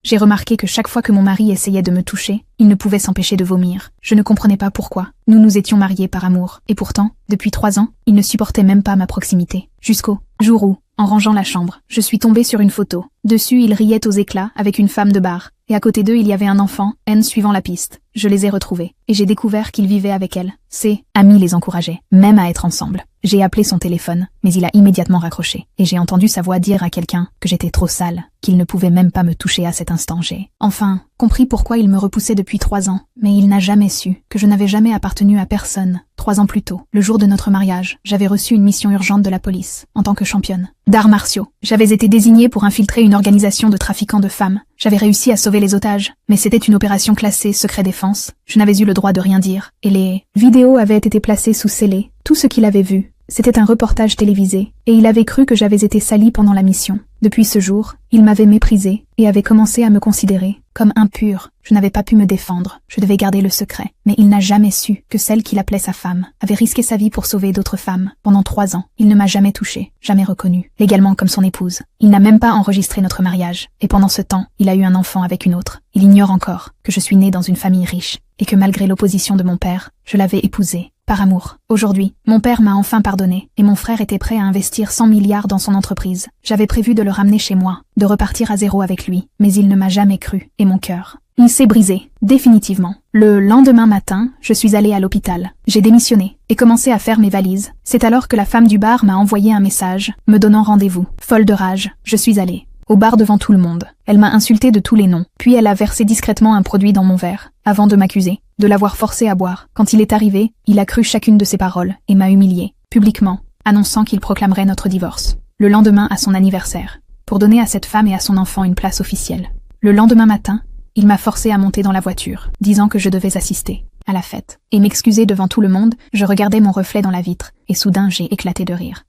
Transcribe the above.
J'ai remarqué que chaque fois que mon mari essayait de me toucher, il ne pouvait s'empêcher de vomir. Je ne comprenais pas pourquoi. Nous nous étions mariés par amour. Et pourtant, depuis 3 ans, il ne supportait même pas ma proximité. Jusqu'au jour où, en rangeant la chambre, je suis tombée sur une photo. Dessus, il riait aux éclats avec une femme de bar. Et à côté d'eux, il y avait un enfant, N suivant la piste. Je les ai retrouvés. Et j'ai découvert qu'il vivait avec elle. Ses amis les encourageaient, même à être ensemble. J'ai appelé son téléphone, mais il a immédiatement raccroché. Et j'ai entendu sa voix dire à quelqu'un que j'étais trop sale, qu'il ne pouvait même pas me toucher à cet instant. J'ai enfin compris pourquoi il me repoussait depuis 3 ans. Mais il n'a jamais su que je n'avais jamais appartenu à personne. 3 ans plus tôt, le jour de notre mariage, j'avais reçu une mission urgente de la police, en tant que championne d'arts martiaux. J'avais été désignée pour infiltrer une organisation de trafiquants de femmes. J'avais réussi à sauver les otages, mais c'était une opération classée secret défense. Je n'avais eu le droit de rien dire, et les vidéos avaient été placées sous scellé. Tout ce qu'il avait vu, c'était un reportage télévisé, et il avait cru que j'avais été salie pendant la mission. Depuis ce jour, il m'avait méprisée et avait commencé à me considérer comme impure. Je n'avais pas pu me défendre, je devais garder le secret. Mais il n'a jamais su que celle qu'il appelait sa femme avait risqué sa vie pour sauver d'autres femmes. Pendant 3 ans, il ne m'a jamais touchée, jamais reconnue, légalement comme son épouse. Il n'a même pas enregistré notre mariage, et pendant ce temps, il a eu un enfant avec une autre. Il ignore encore que je suis née dans une famille riche, et que malgré l'opposition de mon père, je l'avais épousé. Par amour. Aujourd'hui, mon père m'a enfin pardonné, et mon frère était prêt à investir 100 milliards dans son entreprise. J'avais prévu de le ramener chez moi, de repartir à zéro avec lui, mais il ne m'a jamais cru, et mon cœur, il s'est brisé, définitivement. Le lendemain matin, je suis allée à l'hôpital. J'ai démissionné, et commencé à faire mes valises. C'est alors que la femme du bar m'a envoyé un message, me donnant rendez-vous. Folle de rage, je suis allée au bar devant tout le monde. Elle m'a insulté de tous les noms, puis elle a versé discrètement un produit dans mon verre, avant de m'accuser de l'avoir forcé à boire. Quand il est arrivé, il a cru chacune de ses paroles, et m'a humiliée, publiquement, annonçant qu'il proclamerait notre divorce. Le lendemain à son anniversaire, pour donner à cette femme et à son enfant une place officielle. Le lendemain matin, il m'a forcé à monter dans la voiture, disant que je devais assister à la fête. Et m'excuser devant tout le monde, je regardais mon reflet dans la vitre, et soudain j'ai éclaté de rire.